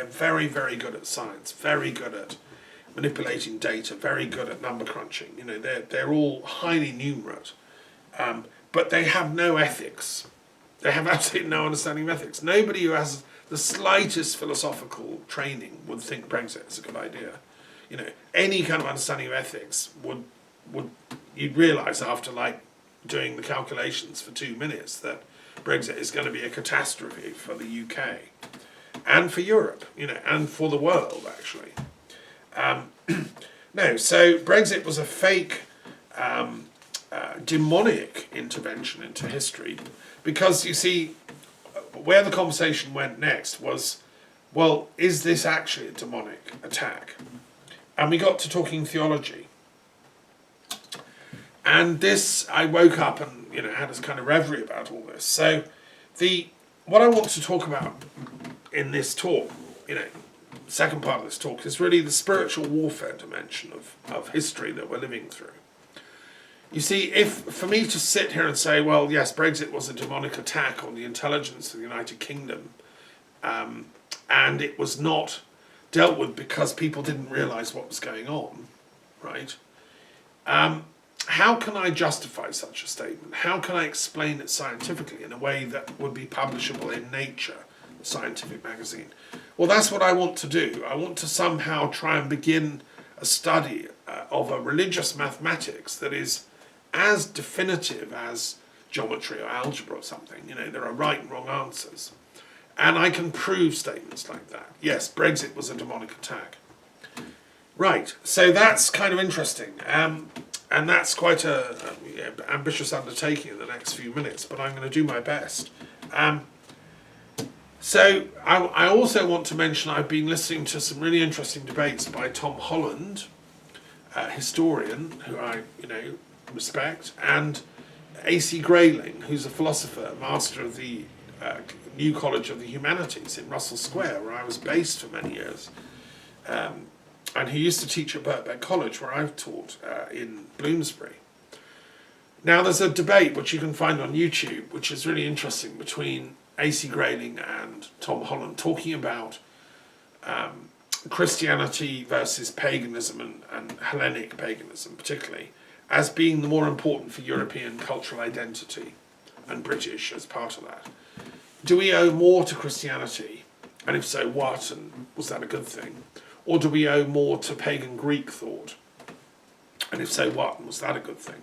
They're very, very good at science, very good at manipulating data, very good at number crunching. You know, they're all highly numerate, but they have no ethics. They have absolutely no understanding of ethics. Nobody who has the slightest philosophical training would think Brexit is a good idea. You know, any kind of understanding of ethics would you'd realise after like doing the calculations for 2 minutes that Brexit is going to be a catastrophe for the UK and for Europe, you know, and for the world actually. No, so Brexit was a fake demonic intervention into history, because you see where the conversation went next was, well, is this actually a demonic attack? And we got to talking theology. And this, I woke up and, you know, had this kind of reverie about all this. So what I want to talk about in this talk, you know, second part of this talk, is really the spiritual warfare dimension of history that we're living through. You see, for me to sit here and say, well, yes, Brexit was a demonic attack on the intelligence of the United Kingdom, and it was not dealt with because people didn't realise what was going on, right? How can I justify such a statement? How can I explain it scientifically in a way that would be publishable in Nature, a scientific magazine? Well, that's what I want to do. I want to somehow try and begin a study of a religious mathematics that is as definitive as geometry or algebra or something. You know, there are right and wrong answers. And I can prove statements like that. Yes, Brexit was a demonic attack. Right, so that's kind of interesting. And that's quite a ambitious undertaking in the next few minutes, but I'm going to do my best. So I also want to mention I've been listening to some really interesting debates by Tom Holland, a historian who I respect, and A.C.Grayling, who's a philosopher, master of the New College of the Humanities in Russell Square, where I was based for many years. And he used to teach at Birkbeck College, where I've taught in Bloomsbury. Now, there's a debate which you can find on YouTube, which is really interesting, between A.C.Grayling and Tom Holland, talking about Christianity versus paganism and Hellenic paganism, particularly, as being the more important for European cultural identity, and British as part of that. Do we owe more to Christianity? And if so, what? And was that a good thing? Or do we owe more to pagan Greek thought? And if so, what? And was that a good thing?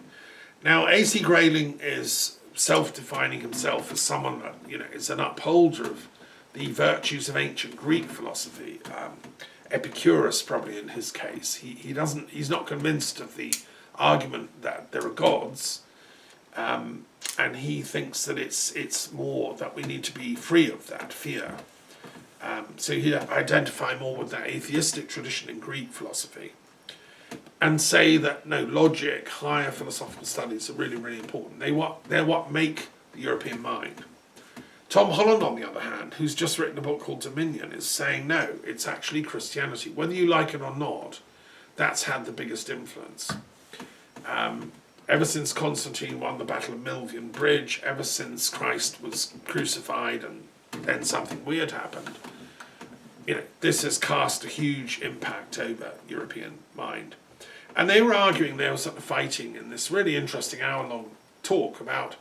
Now, A.C.Grayling is self-defining himself as someone that, is an upholder of the virtues of ancient Greek philosophy. Epicurus, probably in his case. He's not convinced of the argument that there are gods, and he thinks that it's more that we need to be free of that fear. So he'd identify more with that atheistic tradition in Greek philosophy and say that, no, logic, higher philosophical studies are really, really important. They're what make the European mind. Tom Holland, on the other hand, who's just written a book called Dominion, is saying, no, it's actually Christianity. Whether you like it or not, that's had the biggest influence. Ever since Constantine won the Battle of Milvian Bridge, ever since Christ was crucified and then something weird happened, this has cast a huge impact over European mind. And they were arguing, they were sort of fighting in this really interesting hour-long talk about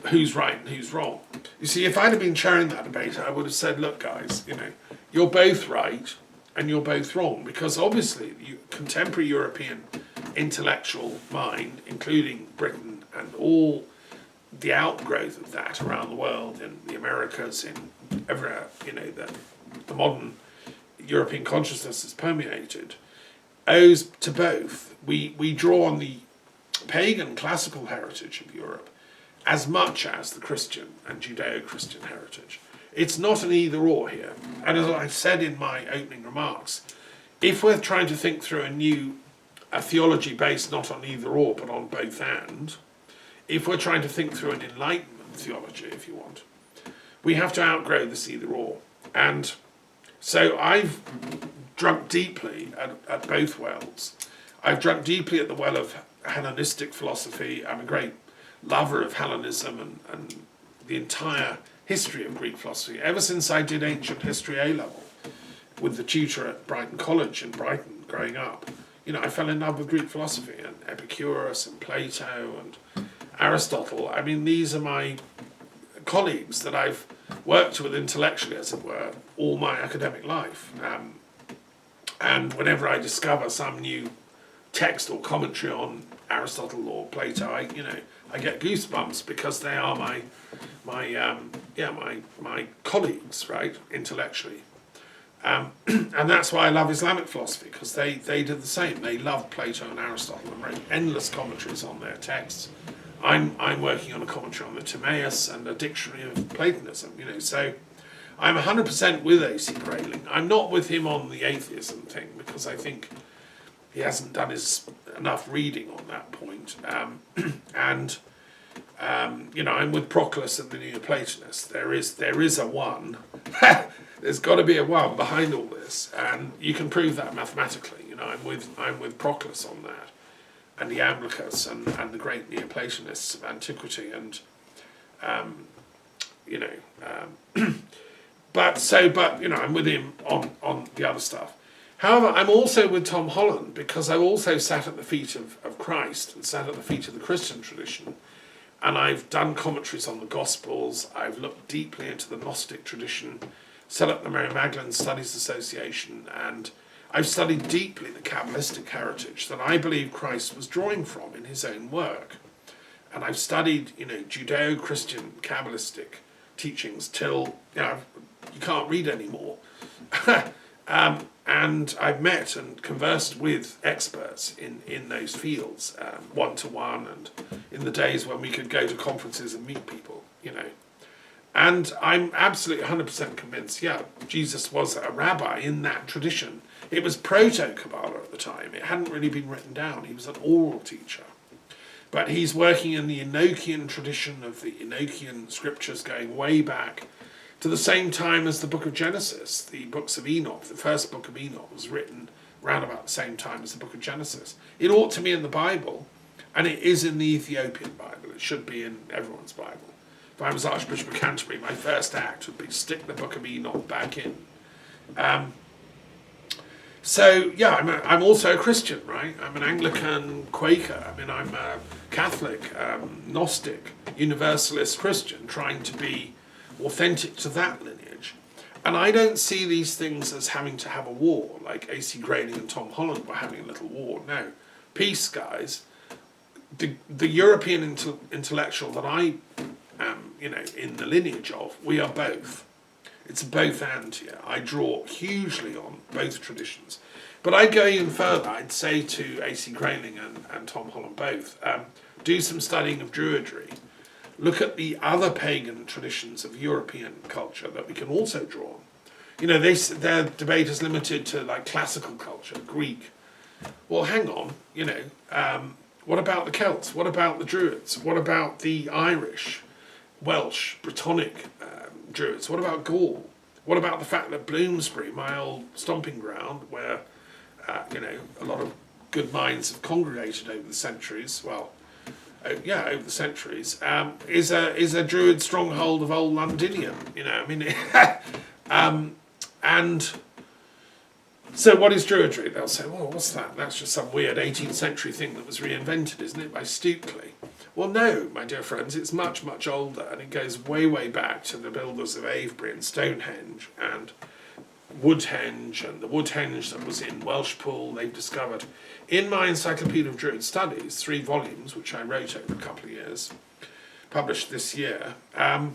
who's right and who's wrong. You see, if I'd have been chairing that debate, I would have said, look, guys, you're both right and you're both wrong, because obviously contemporary European intellectual mind, including Britain and all the outgrowth of that around the world, in the Americas, in everywhere, the modern European consciousness is permeated, owes to both. We draw on the pagan classical heritage of Europe as much as the Christian and Judeo-Christian heritage. It's not an either-or here. And as I said in my opening remarks, if we're trying to think through a theology based not on either-or but on both-and, if we're trying to think through an enlightenment theology, if you want, we have to outgrow this either-or. And so I've drunk deeply at both wells. I've drunk deeply at the well of Hellenistic philosophy. I'm a great lover of Hellenism and the entire history of Greek philosophy, ever since I did ancient history A-level. with the tutor at Brighton College in Brighton growing up, I fell in love with Greek philosophy and Epicurus and Plato and Aristotle. I mean, these are my colleagues that I've worked with intellectually, as it were, all my academic life. And whenever I discover some new text or commentary on Aristotle or Plato, I get goosebumps, because they are my colleagues, right, intellectually. And that's why I love Islamic philosophy, because they did the same. They loved Plato and Aristotle and wrote endless commentaries on their texts. I'm working on a commentary on the Timaeus and a dictionary of Platonism, so I'm 100% with A.C.Grayling. I'm not with him on the atheism thing, because I think he hasn't done enough reading on that point. I'm with Proclus and the Neoplatonists. There is a one. There's got to be a one behind all this, and you can prove that mathematically. I'm with Proclus on that, and the Iamblichus and the great Neoplatonists of antiquity, and I'm with him on the other stuff. However, I'm also with Tom Holland, because I also sat at the feet of Christ and sat at the feet of the Christian tradition, and I've done commentaries on the Gospels. I've looked deeply into the Gnostic tradition, set up the Mary Magdalene Studies Association, and I've studied deeply the Kabbalistic heritage that I believe Christ was drawing from in his own work. And I've studied, Judeo-Christian Kabbalistic teachings till, you can't read anymore. And I've met and conversed with experts in those fields, one-to-one, and in the days when we could go to conferences and meet people, And I'm absolutely 100% convinced, Jesus was a rabbi in that tradition. It was proto-Kabbalah at the time. It hadn't really been written down. He was an oral teacher. But he's working in the Enochian tradition of the Enochian scriptures, going way back to the same time as the book of Genesis. The books of Enoch, the first book of Enoch, was written around about the same time as the book of Genesis. It ought to be in the Bible, and it is in the Ethiopian Bible. It should be in everyone's Bible. If I was Archbishop of Canterbury, my first act would be stick the book of Enoch back in. I'm also a Christian, right? I'm an Anglican Quaker. I'm a Catholic, Gnostic, Universalist Christian, trying to be authentic to that lineage. And I don't see these things as having to have a war, like A.C.Grayling and Tom Holland were having a little war. No. Peace, guys. The European intellectual that I am, in the lineage of, we are both. It's both and here. I draw hugely on both traditions. But I'd go even further. I'd say to A.C.Grayling and Tom Holland both, do some studying of Druidry. Look at the other pagan traditions of European culture that we can also draw on. Their debate is limited to like classical culture, Greek. Well, hang on, what about the Celts? What about the Druids? What about the Irish, Welsh, Brittonic Druids? What about Gaul? What about the fact that Bloomsbury, my old stomping ground, where a lot of good minds have congregated over the centuries, over the centuries, is a Druid stronghold of old Londinium, and so what is Druidry? They'll say, well, what's that? That's just some weird 18th century thing that was reinvented, isn't it, by Stukely? Well, no, my dear friends, it's much, much older, and it goes way, way back to the builders of Avebury and Stonehenge and Woodhenge, and the Woodhenge that was in Welshpool, they've discovered. In my Encyclopedia of Druid Studies, 3 volumes, which I wrote over a couple of years, published this year, I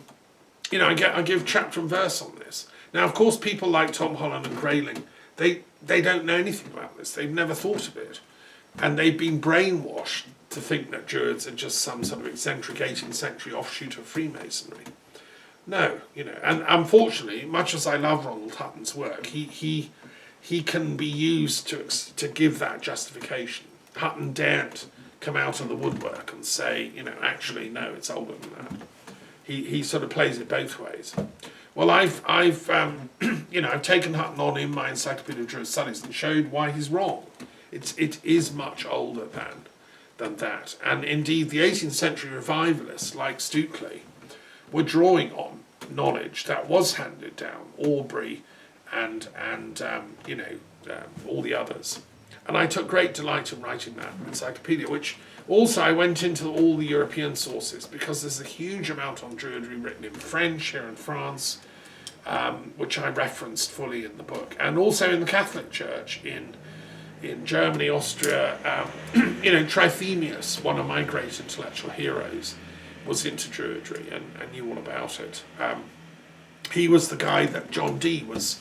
give chapter and verse on this. Now, of course, people like Tom Holland and Grayling, they don't know anything about this. They've never thought of it. And they've been brainwashed to think that Druids are just some sort of eccentric 18th century offshoot of Freemasonry. No, and unfortunately, much as I love Ronald Hutton's work, he can be used to give that justification. Hutton daren't come out of the woodwork and say, actually, no, it's older than that. He sort of plays it both ways. Well, I've taken Hutton on in my Encyclopedia of Druid Studies and showed why he's wrong. It is much older than that. And indeed, the 18th century revivalists, like Stukely, were drawing on knowledge that was handed down. Aubrey, and all the others. And I took great delight in writing that encyclopedia, which also I went into all the European sources, because there's a huge amount on Druidry written in French here in France, which I referenced fully in the book, and also in the Catholic Church in Germany, Austria. Trithemius, one of my great intellectual heroes, was into Druidry and knew all about it. He was the guy that John Dee was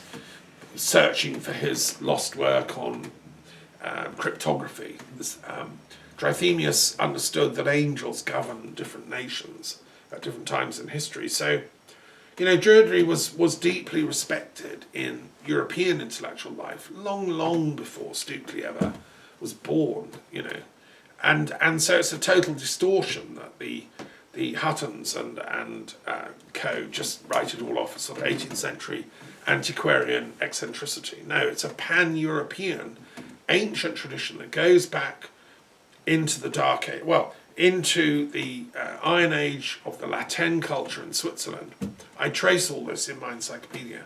searching for his lost work on cryptography. Trithemius understood that angels govern different nations at different times in history. So, Druidry was deeply respected in European intellectual life long before Stukely ever was born. And so it's a total distortion that the Huttons and co just write it all off as sort of 18th century antiquarian eccentricity. No, it's a pan-European ancient tradition that goes back into the Dark Age, into the Iron Age of the Latin culture in Switzerland. I trace all this in my encyclopedia.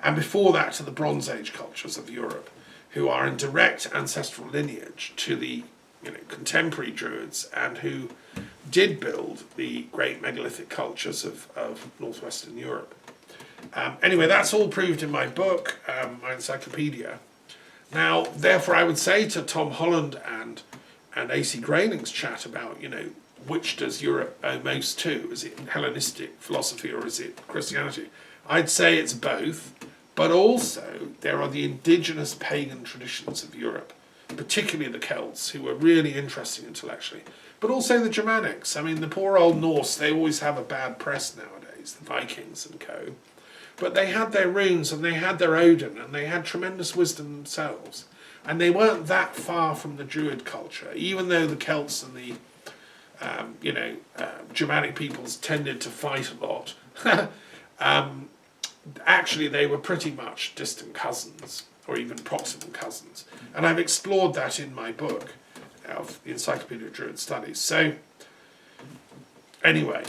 And before that to the Bronze Age cultures of Europe, who are in direct ancestral lineage to the contemporary Druids, and who did build the great megalithic cultures of northwestern Europe. Anyway, that's all proved in my book, my encyclopedia. Now, therefore, I would say to Tom Holland and A.C.Grayling's chat about, which does Europe owe most to? Is it Hellenistic philosophy or is it Christianity? I'd say it's both, but also there are the indigenous pagan traditions of Europe, particularly the Celts, who were really interesting intellectually, but also the Germanics. I mean, the poor old Norse, they always have a bad press nowadays, the Vikings and co. But they had their runes and they had their Odin and they had tremendous wisdom themselves. And they weren't that far from the Druid culture, even though the Celts and the Germanic peoples tended to fight a lot. Actually, they were pretty much distant cousins, or even proximal cousins. And I've explored that in my book, of the Encyclopedia of Druid Studies. So, anyway,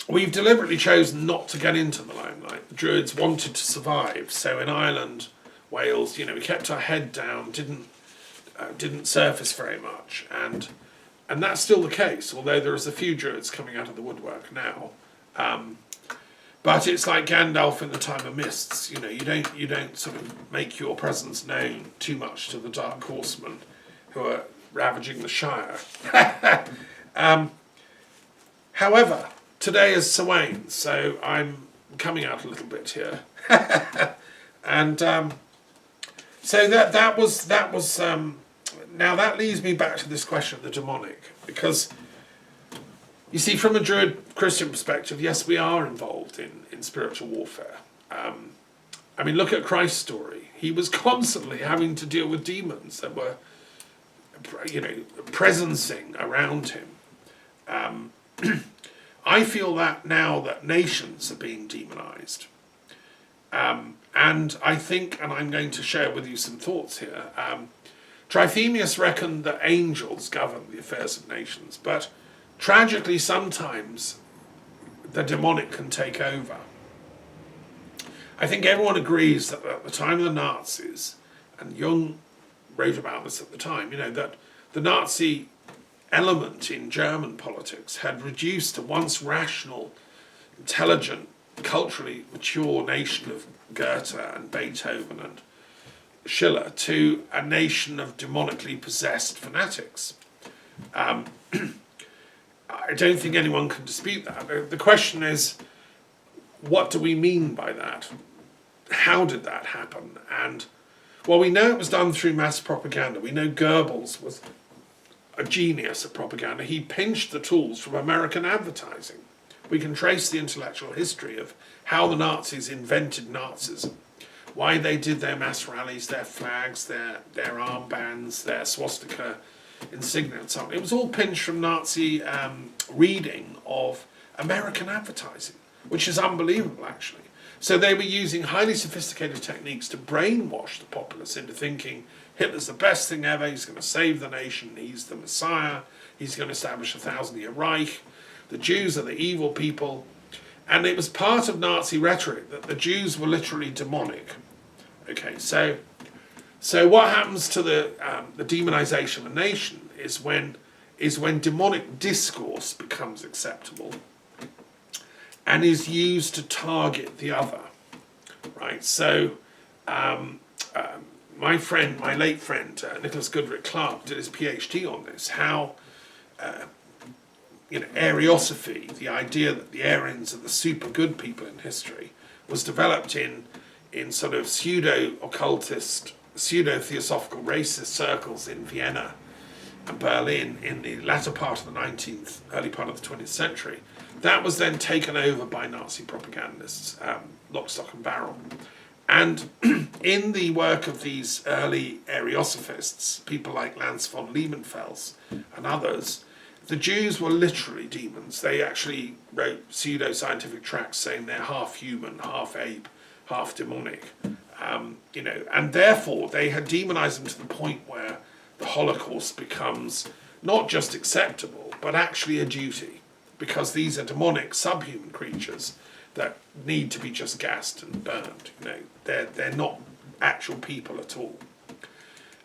we've deliberately chosen not to get into the limelight. The Druids wanted to survive, so in Ireland, Wales, we kept our head down, didn't surface very much, and that's still the case. Although there is a few Druids coming out of the woodwork now, but it's like Gandalf in the Time of Mists. You don't sort of make your presence known too much to the Dark Horsemen who are ravaging the Shire. However, today is Samhain, so I'm coming out a little bit here, and so that was. Now that leads me back to this question of the demonic, because you see, from a Druid Christian perspective, yes, we are involved in spiritual warfare. I mean, look at Christ's story. He was constantly having to deal with demons that were, presencing around him. I feel that now that nations are being demonized. And I think, and I'm going to share with you some thoughts here, Trithemius reckoned that angels govern the affairs of nations, but tragically sometimes the demonic can take over. I think everyone agrees that at the time of the Nazis, and Jung wrote about this at the time, that the Nazi element in German politics had reduced a once rational, intelligent, culturally mature nation of Goethe and Beethoven and Schiller to a nation of demonically possessed fanatics. I don't think anyone can dispute that. The question is, what do we mean by that? How did that happen? And, well, we know it was done through mass propaganda. We know Goebbels was a genius at propaganda. He pinched the tools from American advertising. We can trace the intellectual history of how the Nazis invented Nazism, why they did their mass rallies, their flags, their armbands, their swastika insignia and so on. It was all pinched from Nazi reading of American advertising, which is unbelievable, actually. So they were using highly sophisticated techniques to brainwash the populace into thinking Hitler's the best thing ever, he's going to save the nation, he's the Messiah, he's going to establish a 1,000-year Reich, the Jews are the evil people. And it was part of Nazi rhetoric that the Jews were literally demonic. Okay, so what happens to the demonization of a nation is when demonic discourse becomes acceptable and is used to target the other, right? So my late friend Nicholas Goodrick Clark did his PhD on this, how Ariosophy, the idea that the Aryans are the super good people in history, was developed in sort of pseudo-occultist, pseudo-theosophical racist circles in Vienna and Berlin in the latter part of the 19th, early part of the 20th century. That was then taken over by Nazi propagandists, lock, stock and barrel. And in the work of these early Ariosophists, people like Lance von Liebenfels and others, the Jews were literally demons. They actually wrote pseudo-scientific tracts saying they're half human, half ape, half demonic. And therefore they had demonized them to the point where the Holocaust becomes not just acceptable, but actually a duty, because these are demonic, subhuman creatures that need to be just gassed and burned. They're not actual people at all.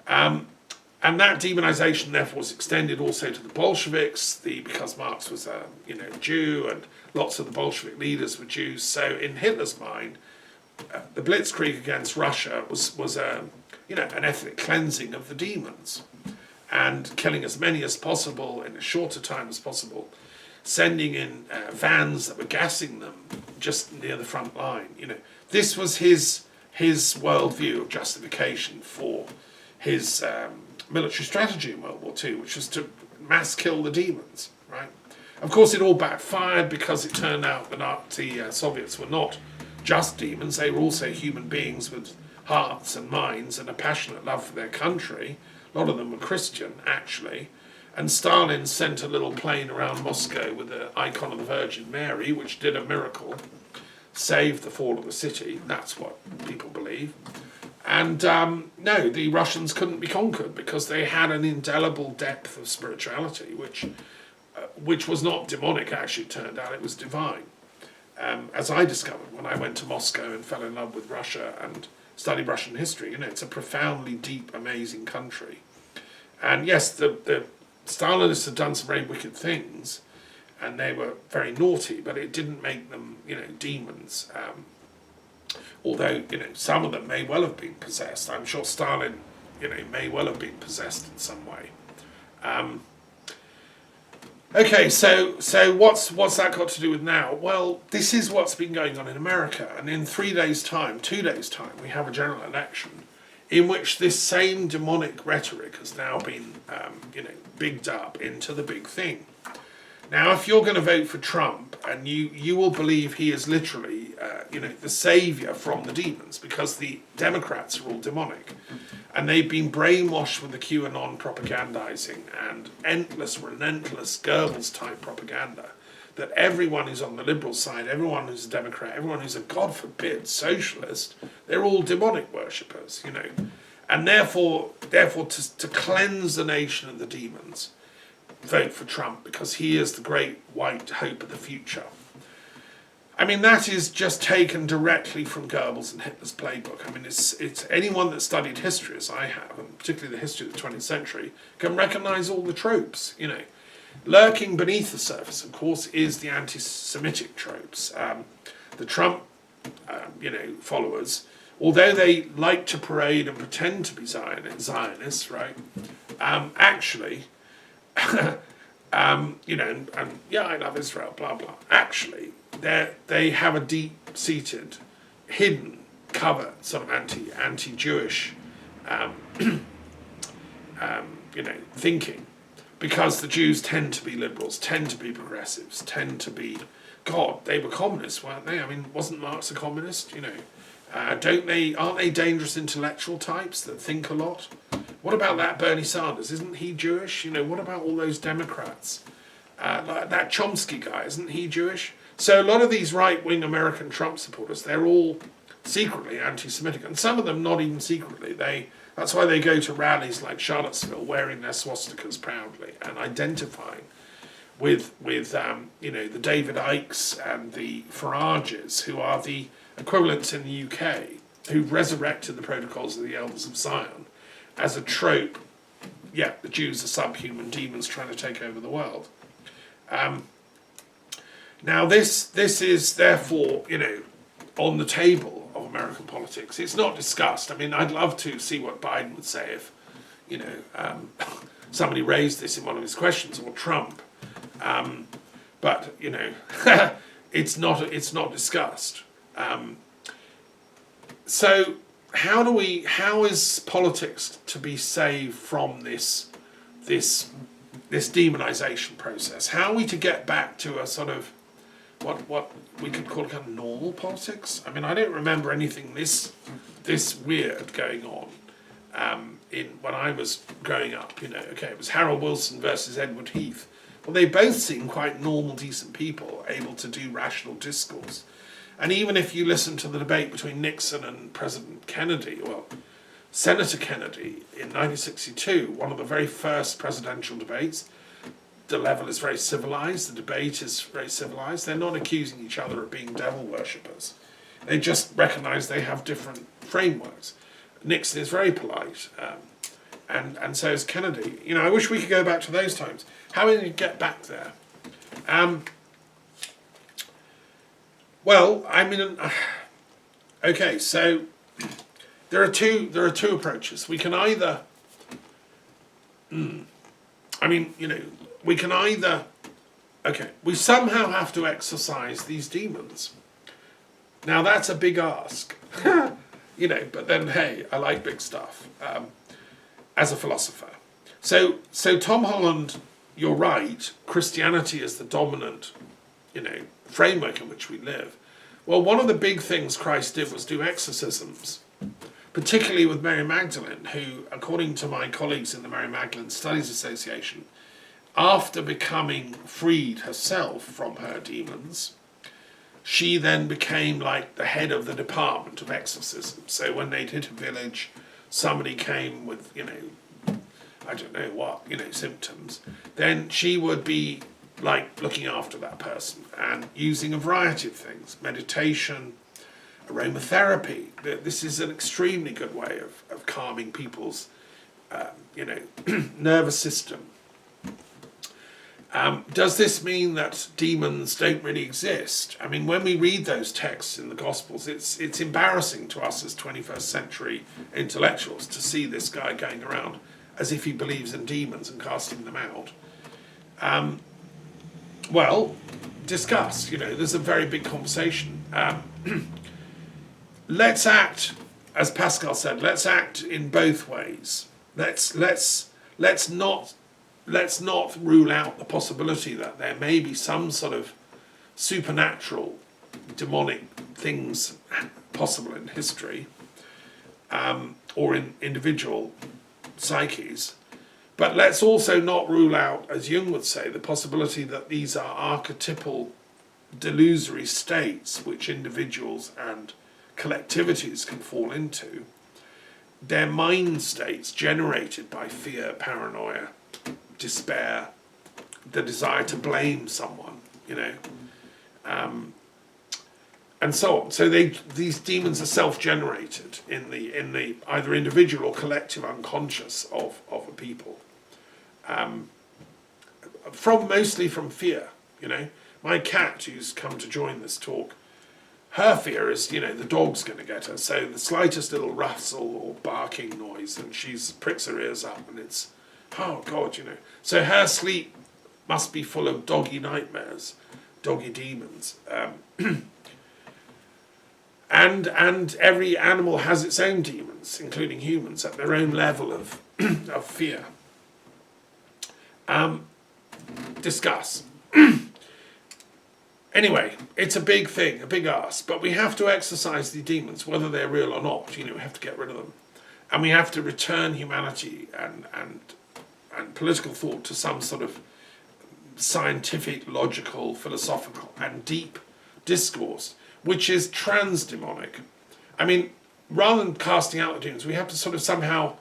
And that demonization, therefore, was extended also to the Bolsheviks, because Marx was a Jew, and lots of the Bolshevik leaders were Jews. So in Hitler's mind, the Blitzkrieg against Russia was an ethnic cleansing of the demons, and killing as many as possible in as short a time as possible, sending in vans that were gassing them just near the front line. This was his worldview of justification for his military strategy in World War II, which was to mass kill the demons, right? Of course, it all backfired because it turned out the Soviets were not just demons. They were also human beings with hearts and minds and a passionate love for their country. A lot of them were Christian, actually. And Stalin sent a little plane around Moscow with the icon of the Virgin Mary, which did a miracle, saved the fall of the city. That's what people believe. And no, the Russians couldn't be conquered because they had an indelible depth of spirituality, which was not demonic, actually, it turned out. It was divine. As I discovered when I went to Moscow and fell in love with Russia and studied Russian history. It's a profoundly deep, amazing country. And yes, the Stalinists had done some very wicked things, and they were very naughty, but it didn't make them, demons. Although, some of them may well have been possessed. I'm sure Stalin, may well have been possessed in some way. Okay, so what's that got to do with now? Well, this is what's been going on in America, and in 2 days' time, we have a general election in which this same demonic rhetoric has now been, bigged up into the big thing. Now, if you're going to vote for Trump, and you will believe he is literally, the saviour from the demons, because the Democrats are all demonic, and they've been brainwashed with the QAnon propagandizing and endless, relentless Goebbels-type propaganda, that everyone who's on the liberal side, everyone who's a Democrat, everyone who's a, God forbid, socialist, they're all demonic worshippers, and therefore to cleanse the nation of the demons, vote for Trump, because he is the great white hope of the future. I mean, that is just taken directly from Goebbels and Hitler's playbook. I mean, it's anyone that studied history, as I have, and particularly the history of the 20th century, can recognise all the tropes, Lurking beneath the surface, of course, is the anti-Semitic tropes. The Trump, followers, although they like to parade and pretend to be Zionists, right, actually... and yeah, I love Israel, blah blah. Actually, they have a deep-seated, hidden, covert sort of anti-Jewish, thinking, because the Jews tend to be liberals, tend to be progressives, tend to be, God, they were communists, weren't they? I mean, wasn't Marx a communist? Aren't they dangerous intellectual types that think a lot? What about that Bernie Sanders? Isn't he Jewish? What about all those Democrats? Like that Chomsky guy, isn't he Jewish? So a lot of these right-wing American Trump supporters, they're all secretly anti-Semitic, and some of them not even secretly. That's why they go to rallies like Charlottesville wearing their swastikas proudly and identifying with the David Icks and the Farages, who are the equivalents in the UK, who've resurrected the protocols of the Elders of Zion as a trope. Yeah, the Jews are subhuman demons trying to take over the world. Now this is therefore, on the table of American politics. It's not discussed. I mean, I'd love to see what Biden would say if, somebody raised this in one of his questions, or Trump. But it's not discussed. So how is politics to be saved from this demonization process? How are we to get back to a sort of what we could call kind of normal politics? I mean, I don't remember anything this weird going on when I was growing up. It was Harold Wilson versus Edward Heath. Well, they both seem quite normal, decent people, able to do rational discourse. And even if you listen to the debate between Nixon and President Kennedy, well, Senator Kennedy in 1962, one of the very first presidential debates, the level is very civilized, the debate is very civilized. They're not accusing each other of being devil worshippers. They just recognize they have different frameworks. Nixon is very polite, and so is Kennedy. I wish we could go back to those times. How do you get back there? Well, I mean, okay, so there are two approaches. We can either, we somehow have to exorcise these demons. Now that's a big ask, but then hey, I like big stuff as a philosopher. So Tom Holland, you're right, Christianity is the dominant, framework in which we live. Well, one of the big things Christ did was do exorcisms, particularly with Mary Magdalene, who, according to my colleagues in the Mary Magdalene Studies Association, after becoming freed herself from her demons, she then became like the head of the department of exorcism. So when they'd hit a village, somebody came with, I don't know what, symptoms, then she would be like looking after that person and using a variety of things, meditation, aromatherapy. This is an extremely good way of calming people's, nervous system. Does this mean that demons don't really exist? I mean, when we read those texts in the Gospels, it's embarrassing to us as 21st century intellectuals to see this guy going around as if he believes in demons and casting them out. Well, discuss. There's a very big conversation. Let's act, as Pascal said. Let's act in both ways. Let's not rule out the possibility that there may be some sort of supernatural, demonic things possible in history, or in individual psyches. But let's also not rule out, as Jung would say, the possibility that these are archetypal, delusory states which individuals and collectivities can fall into. They're mind states generated by fear, paranoia, despair, the desire to blame someone, and so on. So these demons are self-generated in the either individual or collective unconscious of a people. Mostly from fear, My cat, who's come to join this talk, her fear is, the dog's going to get her. So the slightest little rustle or barking noise, and she pricks her ears up, and it's, oh God, So her sleep must be full of doggy nightmares, doggy demons. And every animal has its own demons, including humans, at their own level of fear. Discuss. Anyway, it's a big thing, a big ask, but we have to exorcise the demons, whether they're real or not. We have to get rid of them. And we have to return humanity and political thought to some sort of scientific, logical, philosophical, and deep discourse, which is trans-demonic. I mean, rather than casting out the demons, we have to sort of somehow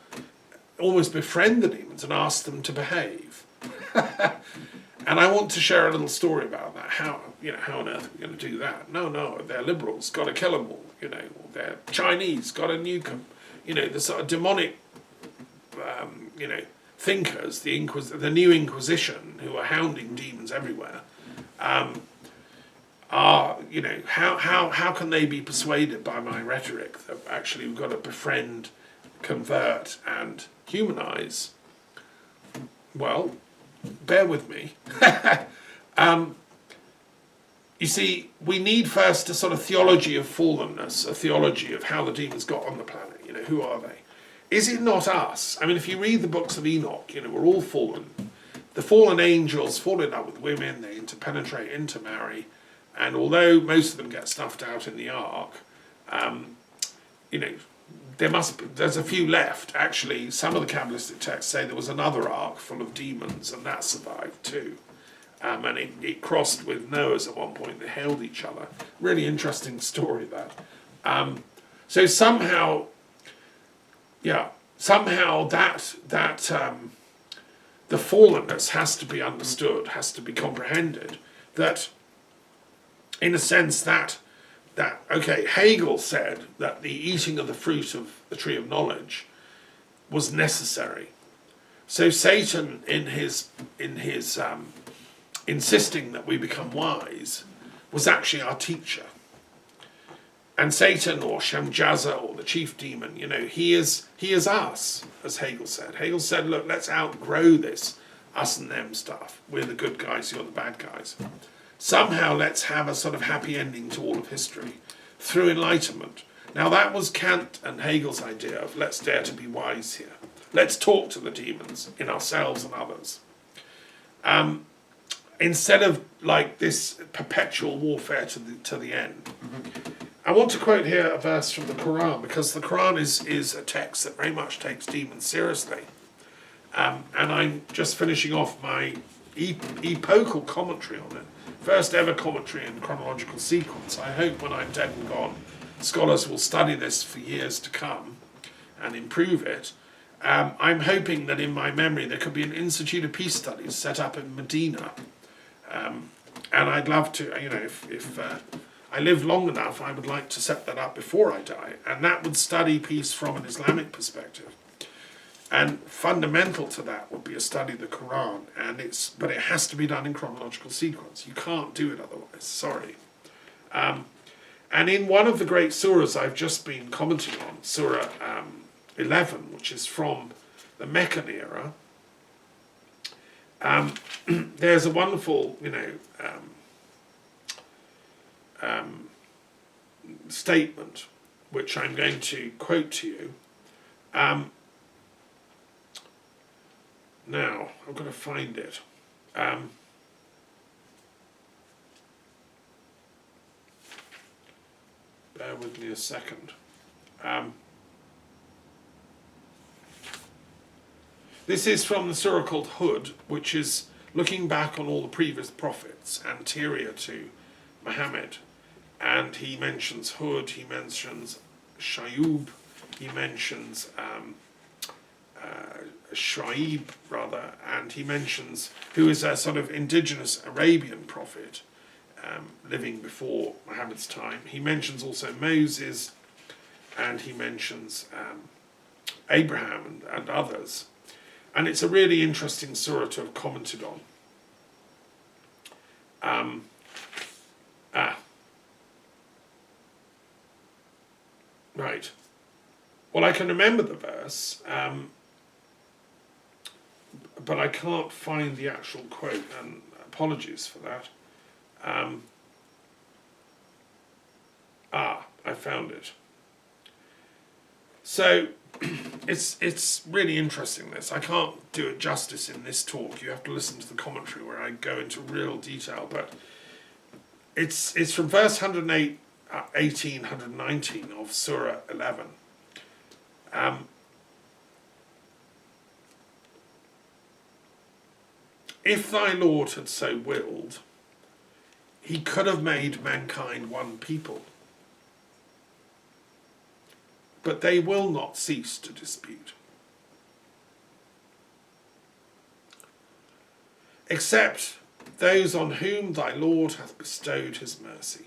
almost befriend the demons and ask them to behave. And I want to share a little story about that. How on earth are we going to do that? No, they're liberals, got to kill them all. They're Chinese, got to nuke them. The sort of demonic, thinkers, the new Inquisition, who are hounding demons everywhere, are, how can they be persuaded by my rhetoric that actually we've got to befriend, convert, and humanize? Well, bear with me. You see, we need first a sort of theology of fallenness, a theology of how the demons got on the planet. Who are they? Is it not us? I mean, if you read the books of Enoch, we're all fallen. The fallen angels fall in love with women, they interpenetrate, intermarry, and although most of them get snuffed out in the ark, there's a few left. Actually, some of the Kabbalistic texts say there was another ark full of demons, and that survived too. And it crossed with Noah's at one point. They hailed each other. Really interesting story, that. So somehow that the fallenness has to be understood, has to be comprehended. That, in a sense, that Hegel said that the eating of the fruit of the tree of knowledge was necessary. So Satan, in his insisting that we become wise, was actually our teacher. And Satan, or Shamjaza, or the chief demon, he is us, as Hegel said. Hegel said, look, let's outgrow this us and them stuff. We're the good guys, you're the bad guys. Somehow let's have a sort of happy ending to all of history through enlightenment. Now that was Kant and Hegel's idea of let's dare to be wise here. Let's talk to the demons in ourselves and others. Instead of like this perpetual warfare to the end. Mm-hmm. I want to quote here a verse from the Quran, because the Quran is a text that very much takes demons seriously. And I'm just finishing off my epochal commentary on it. First ever commentary in chronological sequence. I hope when I'm dead and gone, scholars will study this for years to come and improve it. I'm hoping that in my memory there could be an Institute of Peace Studies set up in Medina. And I'd love to, if I live long enough, I would like to set that up before I die. And that would study peace from an Islamic perspective. And fundamental to that would be a study of the Quran. But it has to be done in chronological sequence. You can't do it otherwise, sorry. And in one of the great surahs I've just been commenting on, Surah 11, which is from the Meccan era, there's a wonderful, statement which I'm going to quote to you. Now, I'm going to find it. Bear with me a second. This is from the surah called Hud, which is looking back on all the previous prophets anterior to Muhammad. And he mentions Hud, he mentions Shayub, he mentions Shuaib, rather, and he mentions, who is a sort of indigenous Arabian prophet living before Muhammad's time. He mentions also Moses, and he mentions Abraham and others. And it's a really interesting surah to have commented on. Right. Well, I can remember the verse, but I can't find the actual quote, and apologies for that. I found it. So, it's really interesting, this. I can't do it justice in this talk. You have to listen to the commentary where I go into real detail, but it's from verse 108, 18, 119 of Surah 11. If thy Lord had so willed, he could have made mankind one people. But they will not cease to dispute. Except those on whom thy Lord hath bestowed his mercy.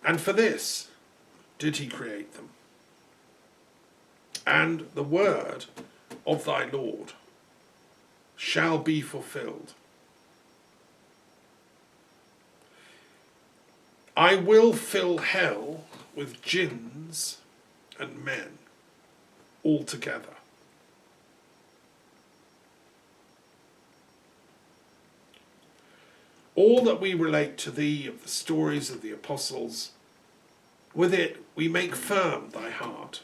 And for this did he create them. And the word of thy Lord shall be fulfilled. I will fill hell with jinns and men altogether. All that we relate to thee of the stories of the apostles, with it we make firm thy heart.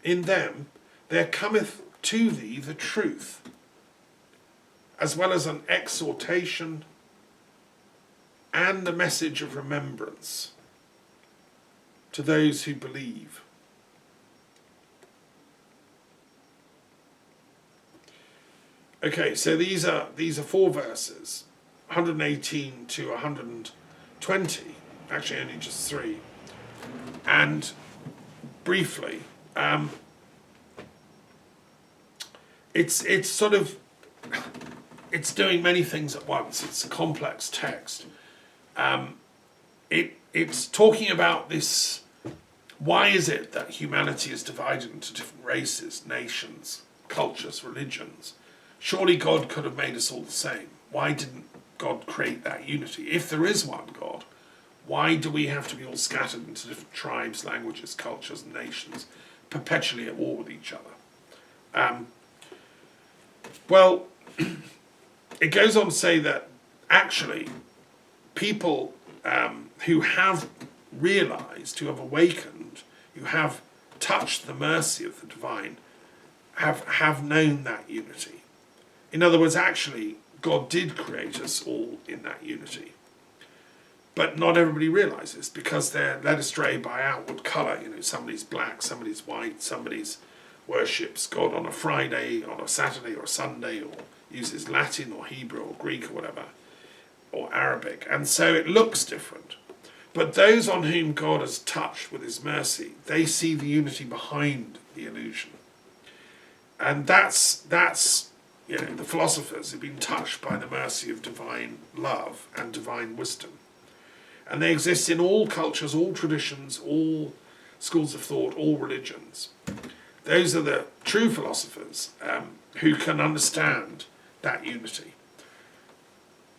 In them there cometh to thee the truth, as well as an exhortation and a message of remembrance to those who believe. Okay, so these are 4 verses, 118 to 120, actually only just 3. And briefly, it's sort of, it's doing many things at once. It's a complex text. It's talking about this, why is it that humanity is divided into different races, nations, cultures, religions? Surely God could have made us all the same. Why didn't God create that unity? If there is one God, why do we have to be all scattered into different tribes, languages, cultures, and nations, perpetually at war with each other? Well, it goes on to say that actually people who have realized, who have awakened, who have touched the mercy of the divine, have known that unity. In other words, actually, God did create us all in that unity. But not everybody realizes, because they're led astray by outward colour. You know, somebody's black, somebody's white, somebody's worships God on a Friday, on a Saturday or a Sunday, or uses Latin or Hebrew or Greek or whatever, or Arabic. And so it looks different. But those on whom God has touched with his mercy, they see the unity behind the illusion. And that's you know, the philosophers have been touched by the mercy of divine love and divine wisdom. And they exist in all cultures, all traditions, all schools of thought, all religions. Those are the true philosophers who can understand that unity.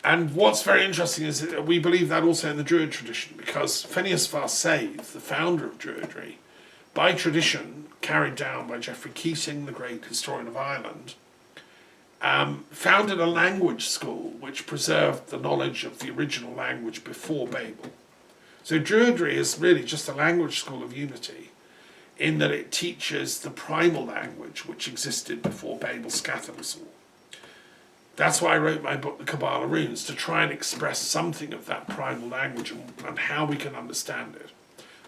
And what's very interesting is that we believe that also in the Druid tradition, because Phineas Farsave, the founder of Druidry, by tradition, carried down by Geoffrey Keating, the great historian of Ireland, founded a language school which preserved the knowledge of the original language before Babel. So Druidry is really just a language school of unity, in that it teaches the primal language which existed before Babel scattered us all. That's why I wrote my book, The Kabbalah Runes, to try and express something of that primal language and how we can understand it.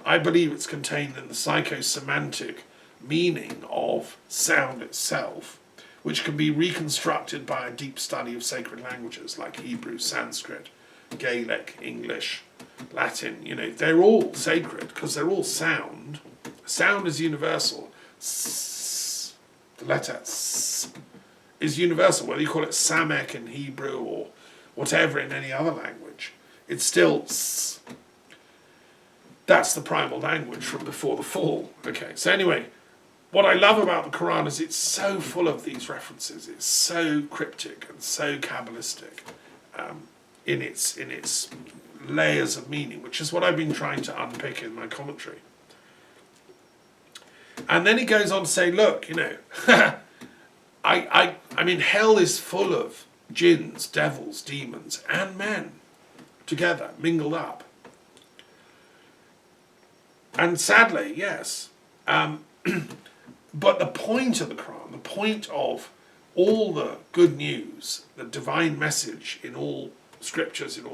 I believe it's contained in the psychosemantic meaning of sound itself, which can be reconstructed by a deep study of sacred languages like Hebrew, Sanskrit, Gaelic, English, Latin. You know, they're all sacred because they're all sound. Sound is universal. S, the letter S, is universal, whether you call it Samek in Hebrew or whatever in any other language. It's still S. That's the primal language from before the fall. Okay, so anyway, what I love about the Quran is it's so full of these references. It's so cryptic and so Kabbalistic in its layers of meaning, which is what I've been trying to unpick in my commentary. And then he goes on to say, look, you know, I mean, hell is full of jinns, devils, demons, and men together, mingled up. And sadly, yes. But the point of the Quran, the point of all the good news, the divine message in all scriptures, in all